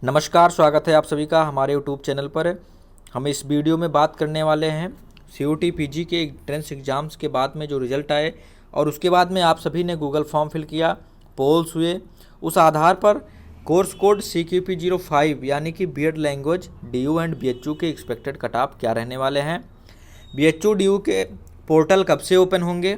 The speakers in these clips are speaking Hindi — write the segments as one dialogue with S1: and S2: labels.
S1: नमस्कार, स्वागत है आप सभी का हमारे यूट्यूब चैनल पर। हम इस वीडियो में बात करने वाले हैं CUT PG के एंट्रेंस एग्ज़ाम्स के बाद में जो रिज़ल्ट आए और उसके बाद में आप सभी ने गूगल फॉर्म फिल किया, पोल्स हुए, उस आधार पर कोर्स कोड CQP05 यानी कि BEd language DU and BHU के एक्सपेक्टेड कट ऑफ क्या रहने वाले हैं, BHU DU के पोर्टल कब से ओपन होंगे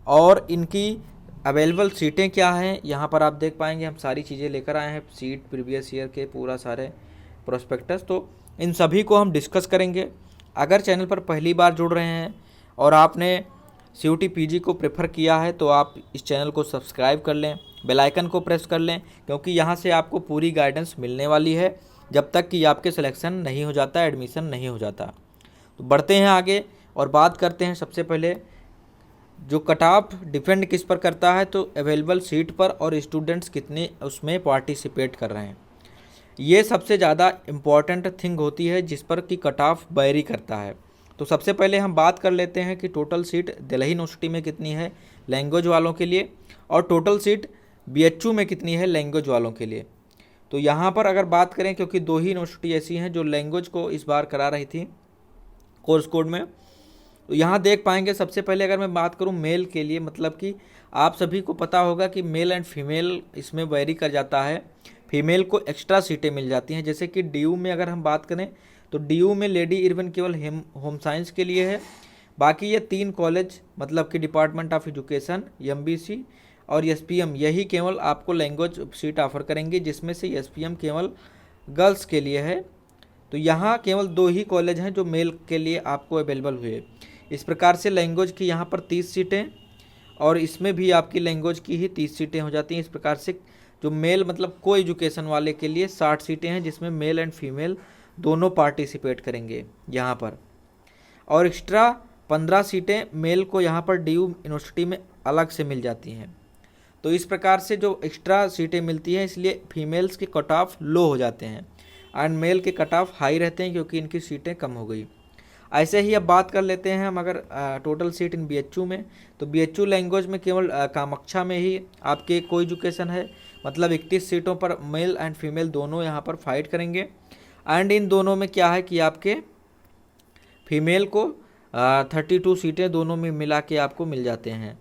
S1: और इनकी अवेलेबल सीटें क्या हैं। यहाँ पर आप देख पाएंगे हम सारी चीज़ें लेकर आए हैं, सीट प्रीवियस ईयर के पूरा सारे प्रोस्पेक्टस, तो इन सभी को हम डिस्कस करेंगे। अगर चैनल पर पहली बार जुड़ रहे हैं और आपने CUT PG को प्रेफर किया है तो आप इस चैनल को सब्सक्राइब कर लें, बेल आइकन को प्रेस कर लें, क्योंकि यहाँ से आपको पूरी गाइडेंस मिलने वाली है जब तक कि आपके सिलेक्शन नहीं हो जाता, एडमिशन नहीं हो जाता। तो बढ़ते हैं आगे और बात करते हैं। सबसे पहले जो कट ऑफ डिपेंड किस पर करता है, तो अवेलेबल सीट पर और स्टूडेंट्स कितने उसमें पार्टिसिपेट कर रहे हैं, ये सबसे ज़्यादा इम्पॉर्टेंट थिंग होती है जिस पर कि कट ऑफ वेरी करता है। तो सबसे पहले हम बात कर लेते हैं कि टोटल सीट दिल्ली यूनिवर्सिटी में कितनी है लैंग्वेज वालों के लिए और टोटल सीट BHU में कितनी है लैंग्वेज वालों के लिए। तो यहाँ पर अगर बात करें, क्योंकि दो ही यूनिवर्सिटी ऐसी हैं जो लैंग्वेज को इस बार करा रही थी कोर्स कोड में, तो यहाँ देख पाएंगे। सबसे पहले अगर मैं बात करूँ मेल के लिए, मतलब कि आप सभी को पता होगा कि मेल एंड फीमेल इसमें वेरी कर जाता है, फीमेल को एक्स्ट्रा सीटें मिल जाती हैं। जैसे कि DU में अगर हम बात करें तो DU में लेडी इरवन केवल होम साइंस के लिए है, बाकी ये 3 कॉलेज मतलब कि डिपार्टमेंट ऑफ एजुकेशन, MBC और SPM यही केवल आपको लैंग्वेज सीट ऑफर करेंगे, जिसमें से SPM केवल गर्ल्स के लिए है। तो यहाँ केवल 2 ही कॉलेज हैं जो मेल के लिए आपको अवेलेबल हुए। इस प्रकार से लैंग्वेज की यहाँ पर 30 सीटें और इसमें भी आपकी लैंग्वेज की ही 30 सीटें हो जाती हैं। इस प्रकार से जो मेल मतलब को एजुकेशन वाले के लिए 60 सीटें हैं, जिसमें मेल एंड फीमेल दोनों पार्टिसिपेट करेंगे यहाँ पर, और एक्स्ट्रा 15 सीटें मेल को यहाँ पर DU यूनिवर्सिटी में अलग से मिल जाती हैं। तो इस प्रकार से जो एक्स्ट्रा सीटें मिलती हैं, इसलिए फीमेल्स के कट ऑफ लो हो जाते हैं एंड मेल के कट ऑफ हाई रहते हैं, क्योंकि इनकी सीटें कम हो गई। ऐसे ही अब बात कर लेते हैं हम अगर टोटल सीट इन BHU में, तो BHU लैंग्वेज में केवल कामाख्या में ही आपके को एजुकेशन है, मतलब 31 सीटों पर मेल एंड फीमेल दोनों यहाँ पर फाइट करेंगे। एंड इन दोनों में क्या है कि आपके फीमेल को 32 सीटें दोनों में मिला के आपको मिल जाते हैं।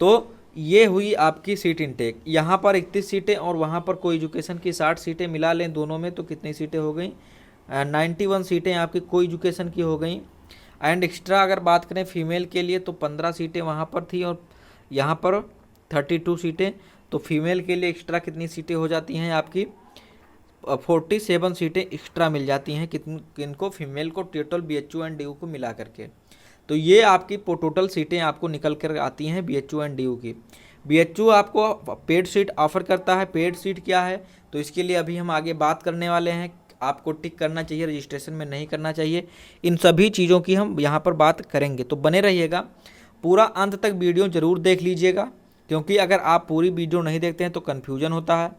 S1: तो ये हुई आपकी सीट इनटेक। यहाँ पर 31 सीटें और वहाँ पर को एजुकेशन की 60 सीटें मिला लें दोनों में, तो कितनी सीटें हो गई, 91 सीटें आपकी को एजुकेशन की हो गई। एंड एक्स्ट्रा अगर बात करें फीमेल के लिए तो 15 सीटें वहाँ पर थी और यहाँ पर 32 सीटें। तो फीमेल के लिए एक्स्ट्रा कितनी सीटें हो जाती हैं आपकी 47 सीटें एक्स्ट्रा मिल जाती हैं किनको, फीमेल को, टोटल BHU एंड DU को मिला करके। तो ये आपकी टोटल सीटें आपको निकल कर आती हैं BHU एंड DU की। BHU आपको पेड सीट ऑफर करता है। पेड सीट क्या है, तो इसके लिए अभी हम आगे बात करने वाले हैं। आपको टिक करना चाहिए, रजिस्ट्रेशन में नहीं करना चाहिए, इन सभी चीज़ों की हम यहाँ पर बात करेंगे। तो बने रहिएगा, पूरा अंत तक वीडियो ज़रूर देख लीजिएगा, क्योंकि अगर आप पूरी वीडियो नहीं देखते हैं तो कन्फ्यूजन होता है।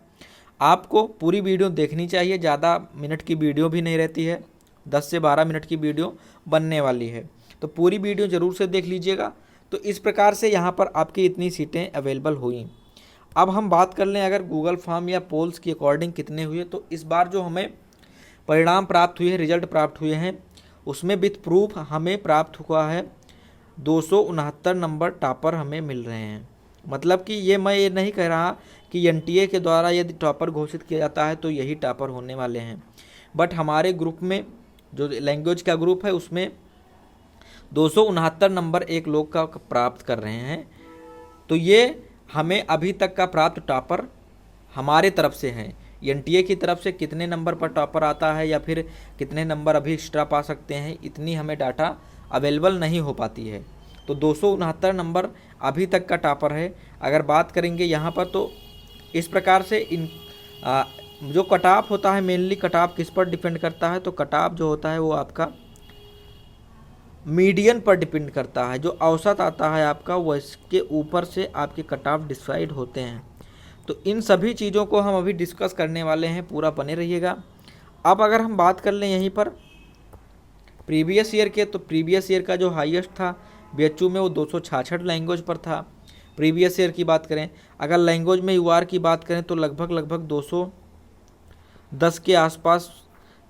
S1: आपको पूरी वीडियो देखनी चाहिए, ज़्यादा मिनट की वीडियो भी नहीं रहती है, 10 से 12 मिनट की वीडियो बनने वाली है, तो पूरी वीडियो ज़रूर से देख लीजिएगा। तो इस प्रकार से यहाँ पर आपकी इतनी सीटें अवेलेबल हुई। अब हम बात कर लें अगर गूगल फॉर्म या पोल्स के अकॉर्डिंग कितने हुए, तो इस बार जो हमें परिणाम प्राप्त हुए हैं, रिजल्ट प्राप्त हुए हैं, उसमें विथ प्रूफ हमें प्राप्त हुआ है 269 नंबर टॉपर हमें मिल रहे हैं। मतलब कि ये मैं ये नहीं कह रहा कि NTA के द्वारा यदि टॉपर घोषित किया जाता है तो यही टॉपर होने वाले हैं, बट हमारे ग्रुप में जो लैंग्वेज का ग्रुप है उसमें 269 नंबर एक लोग का प्राप्त कर रहे हैं। तो ये हमें अभी तक का प्राप्त टॉपर हमारे तरफ से हैं। NTA की तरफ से कितने नंबर पर टॉपर आता है या फिर कितने नंबर अभी एक्स्ट्रा पा सकते हैं, इतनी हमें डाटा अवेलेबल नहीं हो पाती है। तो 269 नंबर अभी तक का टॉपर है। अगर बात करेंगे यहाँ पर, तो इस प्रकार से जो कट ऑफ होता है, मेनली कट ऑफ किस पर डिपेंड करता है, तो कट ऑफ जो होता है वो आपका मीडियन पर डिपेंड करता है। जो औसत आता है आपका, वो इसके ऊपर से आपके कट ऑफ डिसाइड होते हैं। तो इन सभी चीज़ों को हम अभी डिस्कस करने वाले हैं, पूरा बने रहिएगा। अब अगर हम बात कर लें यहीं पर प्रीवियस ईयर के, तो प्रीवियस ईयर का जो हाईएस्ट था BHU में वो 266 लैंग्वेज पर था। प्रीवियस ईयर की बात करें, अगर लैंग्वेज में UR की बात करें तो लगभग 10 के आसपास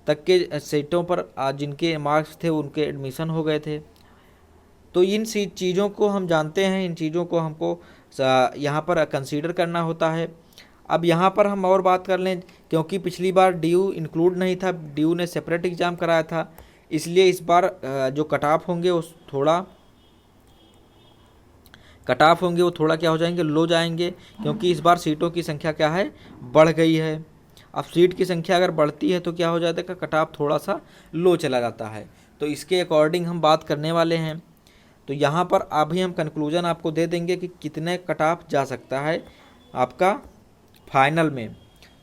S1: तक के सीटों पर जिनके मार्क्स थे उनके एडमिशन हो गए थे। तो इन चीज़ों को हम जानते हैं, इन चीज़ों को हमको यहाँ पर कंसीडर करना होता है। अब यहाँ पर हम और बात कर लें, क्योंकि पिछली बार DU इंक्लूड नहीं था, DU ने सेपरेट एग्ज़ाम कराया था, इसलिए इस बार जो कट ऑफ होंगे वो थोड़ा क्या हो जाएंगे, लो जाएंगे, क्योंकि इस बार सीटों की संख्या क्या है, बढ़ गई है। अब सीट की संख्या अगर बढ़ती है तो क्या हो जाता है, कट ऑफ थोड़ा सा लो चला जाता है। तो इसके अकॉर्डिंग हम बात करने वाले हैं। तो यहाँ पर अभी हम कंक्लूजन आपको दे देंगे कि कितने कट ऑफ जा सकता है आपका फाइनल में।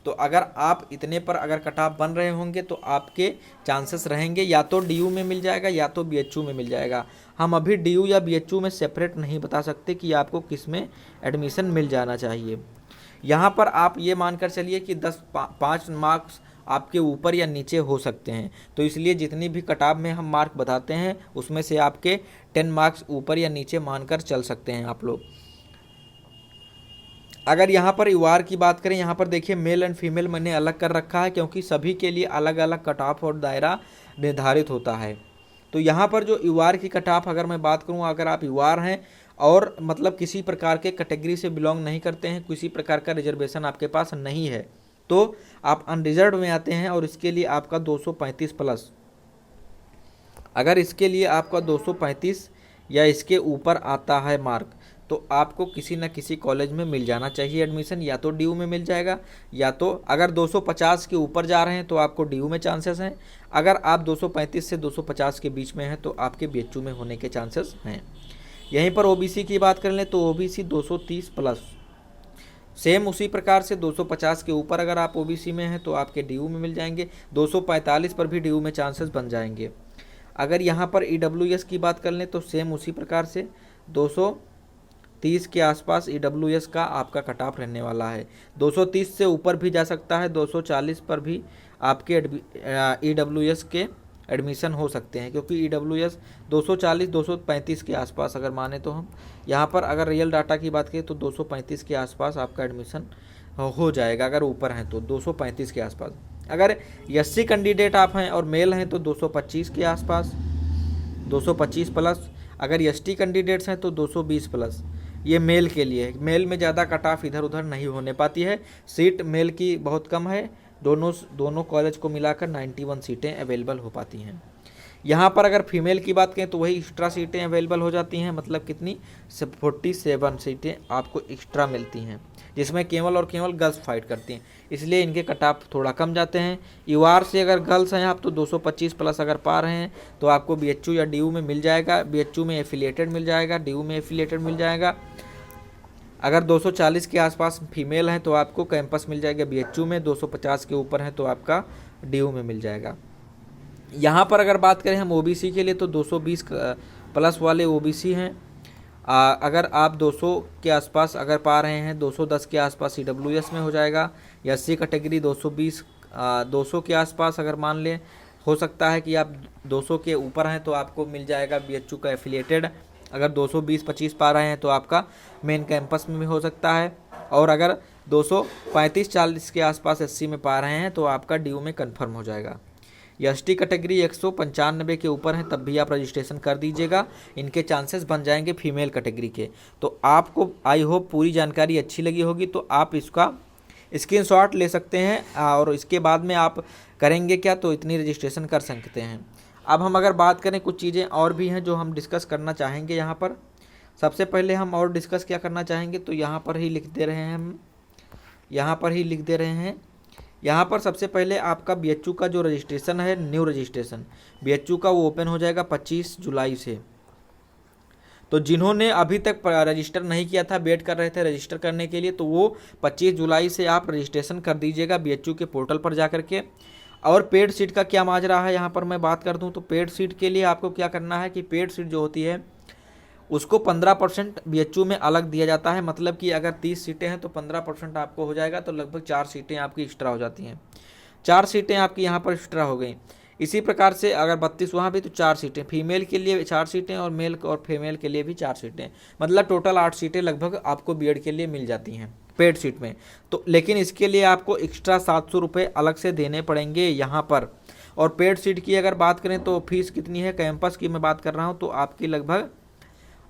S1: तो अगर आप इतने पर अगर कट ऑफ बन रहे होंगे तो आपके चांसेस रहेंगे या तो DU में मिल जाएगा या तो BHU में मिल जाएगा। हम अभी DU या BHU में सेपरेट नहीं बता सकते कि आपको किस में एडमिशन मिल जाना चाहिए। यहाँ पर आप ये मानकर चलिए कि 5 मार्क्स आपके ऊपर या नीचे हो सकते हैं। तो इसलिए जितनी भी कट ऑफ में हम मार्क बताते हैं उसमें से आपके 10 मार्क्स ऊपर या नीचे मानकर चल सकते हैं आप लोग। अगर यहाँ पर UR की बात करें, यहाँ पर देखिए मेल एंड फीमेल मैंने अलग कर रखा है, क्योंकि सभी के लिए अलग अलग कट ऑफ और दायरा निर्धारित होता है। तो यहाँ पर जो UR की कट ऑफ अगर मैं बात करूँ, अगर आप UR हैं और मतलब किसी प्रकार के कैटेगरी से बिलोंग नहीं करते हैं, किसी प्रकार का रिजर्वेशन आपके पास नहीं है, तो आप अनरिजर्व में आते हैं और इसके लिए आपका 235 प्लस, अगर इसके लिए आपका 235 या इसके ऊपर आता है मार्क, तो आपको किसी न किसी कॉलेज में मिल जाना चाहिए एडमिशन। या तो DU में मिल जाएगा, या तो अगर 250 के ऊपर जा रहे हैं तो आपको DU में चांसेस हैं। अगर आप 235 से 250 के बीच में हैं तो आपके BHU में होने के चांसेस हैं। यहीं पर OBC की बात कर लें तो OBC 230 प्लस, सेम उसी प्रकार से 250 के ऊपर अगर आप OBC में हैं तो आपके DU में मिल जाएंगे। 245 पर भी DU में चांसेस बन जाएंगे। अगर यहाँ पर EWS की बात कर लें तो सेम उसी प्रकार से 230 के आसपास EWS का आपका कट ऑफ रहने वाला है। 230 से ऊपर भी जा सकता है, 240 पर भी आपके EWS के एडमिशन हो सकते हैं, क्योंकि EWS 240-235 के आसपास अगर माने तो हम यहाँ पर अगर रियल डाटा की बात करें तो 235 के आसपास आपका एडमिशन हो जाएगा। अगर ऊपर हैं तो 235 के आसपास। अगर SC कैंडिडेट आप हैं और मेल हैं तो 225 के आसपास, 225 प्लस। अगर ST कैंडिडेट्स हैं तो 220 प्लस। ये मेल के लिए, मेल में ज़्यादा कट ऑफ इधर उधर नहीं होने पाती है, सीट मेल की बहुत कम है। दोनों कॉलेज को मिलाकर 91 सीटें अवेलेबल हो पाती हैं। यहाँ पर अगर फीमेल की बात करें तो वही एक्स्ट्रा सीटें अवेलेबल हो जाती हैं, मतलब कितनी 47 सीटें आपको एक्स्ट्रा मिलती हैं, जिसमें केवल और केवल गर्ल्स फाइट करती हैं, इसलिए इनके कट ऑफ थोड़ा कम जाते हैं। UR से अगर गर्ल्स हैं आप तो 225 प्लस अगर पा रहे हैं तो आपको BHU या DU में मिल जाएगा। BHU में एफिलिएटेड मिल जाएगा, DU में एफिलिएटेड मिल जाएगा। अगर 240 के आसपास फीमेल हैं तो आपको कैंपस मिल जाएगा BHU में, 250 के ऊपर हैं तो आपका DU में मिल जाएगा। यहाँ पर अगर बात करें हम OBC के लिए तो 220 प्लस वाले OBC हैं। अगर आप 200 के आसपास अगर पा रहे हैं, 210 के आसपास EWS में हो जाएगा। SC कैटेगरी 200 के आसपास अगर मान लें, हो सकता है कि आप 200 के ऊपर हैं तो आपको मिल जाएगा BHU का एफिलिएटेड। अगर 220-25 पा रहे हैं तो आपका मेन कैंपस में भी हो सकता है, और अगर 235-40 के आसपास SC में पा रहे हैं तो आपका DU में कंफर्म हो जाएगा। ST कैटेगरी 195 के ऊपर है तब भी आप रजिस्ट्रेशन कर दीजिएगा, इनके चांसेस बन जाएंगे फीमेल कैटेगरी के। तो आपको आई होप पूरी जानकारी अच्छी लगी होगी, तो आप इसका स्क्रीनशॉट ले सकते हैं और इसके बाद में आप करेंगे क्या, तो इतनी रजिस्ट्रेशन कर सकते हैं। अब हम अगर बात करें, कुछ चीज़ें और भी हैं जो हम डिस्कस करना चाहेंगे। यहाँ पर सबसे पहले हम और डिस्कस क्या करना चाहेंगे, तो यहाँ पर ही लिख दे रहे हैं हम, यहाँ पर ही लिख दे रहे हैं। यहाँ पर सबसे पहले आपका BHU का जो रजिस्ट्रेशन है, न्यू रजिस्ट्रेशन BHU का, वो ओपन हो जाएगा 25 जुलाई से। तो जिन्होंने अभी तक रजिस्टर नहीं किया था, वेट कर रहे थे रजिस्टर करने के लिए, तो वो 25 जुलाई से आप रजिस्ट्रेशन कर दीजिएगा BHU के पोर्टल पर जा करके। और पेड सीट का क्या माजरा है, यहाँ पर मैं बात कर दूँ तो पेड सीट के लिए आपको क्या करना है कि पेड सीट जो होती है उसको 15% BHU में अलग दिया जाता है। मतलब कि अगर 30 सीटें हैं तो 15% आपको हो जाएगा, तो लगभग 4 सीटें आपकी एक्स्ट्रा हो जाती हैं। 4 सीटें आपकी यहाँ पर एक्स्ट्रा हो गई। इसी प्रकार से अगर 32 वहाँ भी तो 4 सीटें, फीमेल के लिए 4 सीटें और मेल और फीमेल के लिए भी 4 सीटें, मतलब टोटल 8 सीटें लगभग आपको BED के लिए मिल जाती हैं। पेड सीट में। तो लेकिन इसके लिए आपको एक्स्ट्रा 700 रुपये अलग से देने पड़ेंगे यहाँ पर। और पेड सीट की अगर बात करें तो फीस कितनी है, कैंपस की मैं बात कर रहा हूँ, तो आपकी लगभग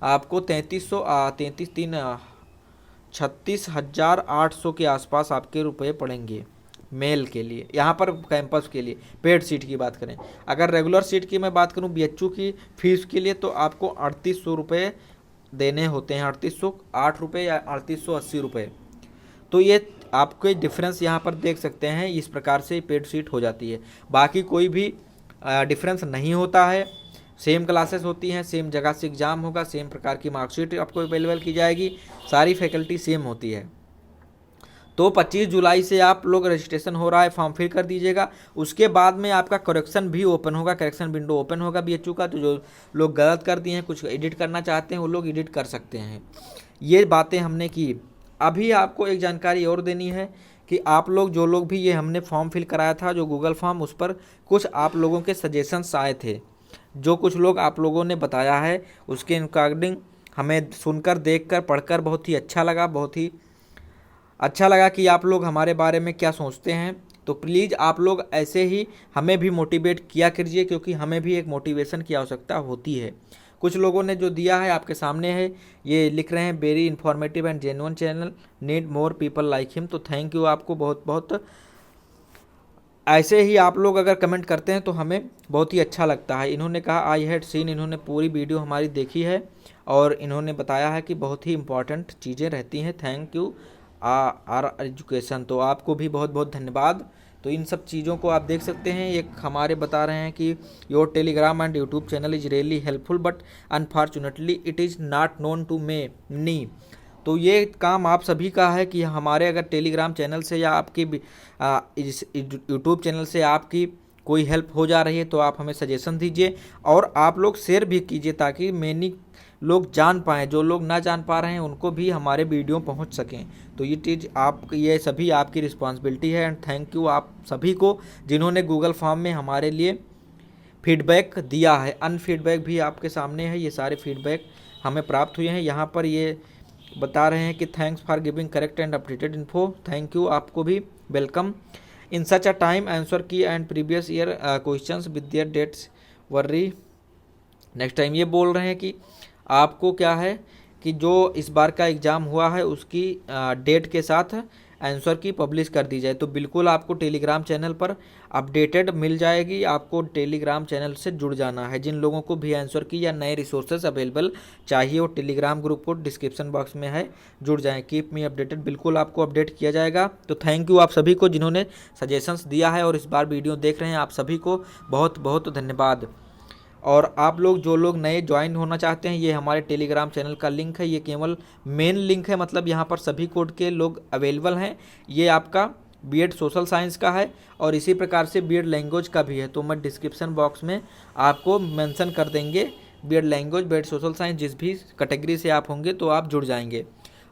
S1: आपको 36,800 के आसपास आपके रुपए पड़ेंगे मेल के लिए, यहाँ पर कैंपस के लिए पेड सीट की बात करें। अगर रेगुलर सीट की मैं बात करूँ BHU की फ़ीस के लिए, तो आपको 3800 रुपये देने होते हैं, 3808 रुपये या 3880 रुपये। तो ये आपके डिफरेंस यहाँ पर देख सकते हैं, इस प्रकार से पेड सीट हो जाती है। बाकी कोई भी डिफरेंस नहीं होता है, सेम क्लासेस होती हैं, सेम जगह से एग्ज़ाम होगा, सेम प्रकार की मार्कशीट आपको अवेलेबल की जाएगी, सारी फैकल्टी सेम होती है। तो 25 जुलाई से आप लोग रजिस्ट्रेशन हो रहा है, फॉर्म फिल कर दीजिएगा। उसके बाद में आपका करेक्शन भी ओपन होगा, करेक्शन विंडो ओपन होगा BHU का। तो जो लोग गलत कर दिए हैं, कुछ एडिट करना चाहते हैं, वो लोग एडिट कर सकते हैं। ये बातें हमने की। अभी आपको एक जानकारी और देनी है कि आप लोग जो लोग भी ये हमने फॉर्म फिल कराया था जो गूगल फॉर्म, उस पर कुछ आप लोगों के सजेशंस आए थे, जो कुछ लोग आप लोगों ने बताया है, उसके अकॉर्डिंग हमें सुनकर, देखकर, पढ़कर बहुत ही अच्छा लगा, बहुत ही अच्छा लगा कि आप लोग हमारे बारे में क्या सोचते हैं। तो प्लीज़ आप लोग ऐसे ही हमें भी मोटिवेट किया कीजिए, क्योंकि हमें भी एक मोटिवेशन की आवश्यकता होती है। कुछ लोगों ने जो दिया है आपके सामने है, ये लिख रहे हैं very informative and genuine channel, need more people like him. तो थैंक यू आपको बहुत बहुत। ऐसे ही आप लोग अगर कमेंट करते हैं तो हमें बहुत ही अच्छा लगता है। इन्होंने कहा आई हैड सीन, इन्होंने पूरी वीडियो हमारी देखी है और इन्होंने बताया है कि बहुत ही इंपॉर्टेंट चीज़ें रहती हैं। Thank you R education. तो आपको भी बहुत बहुत धन्यवाद। तो इन सब चीज़ों को आप देख सकते हैं। एक हमारे बता रहे हैं कि your Telegram and YouTube channel is really helpful but unfortunately it is not known to me. तो ये काम आप सभी का है कि हमारे अगर टेलीग्राम चैनल से या आपकी इस यूट्यूब चैनल से आपकी कोई हेल्प हो जा रही है तो आप हमें सजेशन दीजिए और आप लोग शेयर भी कीजिए, ताकि मैनी लोग जान पाएँ, जो लोग ना जान पा रहे हैं उनको भी हमारे वीडियो पहुंच सकें। तो ये चीज़ ये सभी आपकी रिस्पॉन्सिबिलिटी है। एंड थैंक यू आप सभी को जिन्होंने गूगल फॉर्म में हमारे लिए फीडबैक दिया है। अनफीडबैक भी आपके सामने है, ये सारे फीडबैक हमें प्राप्त हुए हैं। यहाँ पर ये बता रहे हैं कि thanks for giving correct and updated info. Thank you, आपको भी welcome. In such a time answer की and previous year questions with their dates worry next time. ये बोल रहे हैं कि आपको क्या है कि जो इस बार का एग्ज़ाम हुआ है उसकी डेट के साथ आंसर की पब्लिश कर दी जाए। तो बिल्कुल आपको टेलीग्राम चैनल पर अपडेटेड मिल जाएगी, आपको टेलीग्राम चैनल से जुड़ जाना है। जिन लोगों को भी आंसर की या नए रिसोर्सेज अवेलेबल चाहिए वो टेलीग्राम ग्रुप को डिस्क्रिप्शन बॉक्स में है, जुड़ जाएं। कीप मी अपडेटेड, बिल्कुल आपको अपडेट किया जाएगा। तो थैंक यू आप सभी को जिन्होंने सजेशंस दिया है और इस बार वीडियो देख रहे हैं, आप सभी को बहुत बहुत धन्यवाद। और आप लोग जो लोग नए ज्वाइन होना चाहते हैं, ये हमारे टेलीग्राम चैनल का लिंक है, ये केवल मेन लिंक है, मतलब यहाँ पर सभी कोड के लोग अवेलेबल हैं। ये आपका बीएड सोशल साइंस का है और इसी प्रकार से बीएड लैंग्वेज का भी है। तो मैं डिस्क्रिप्शन बॉक्स में आपको मेंशन कर देंगे, BEd language, BEd social science, जिस भी कैटेगरी से आप होंगे तो आप जुड़ जाएंगे।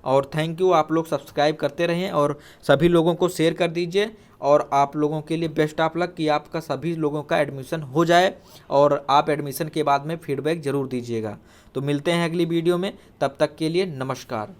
S1: और थैंक यू, आप लोग सब्सक्राइब करते रहें और सभी लोगों को शेयर कर दीजिए। और आप लोगों के लिए बेस्ट ऑफ लक कि आपका सभी लोगों का एडमिशन हो जाए और आप एडमिशन के बाद में फीडबैक ज़रूर दीजिएगा। तो मिलते हैं अगली वीडियो में, तब तक के लिए नमस्कार।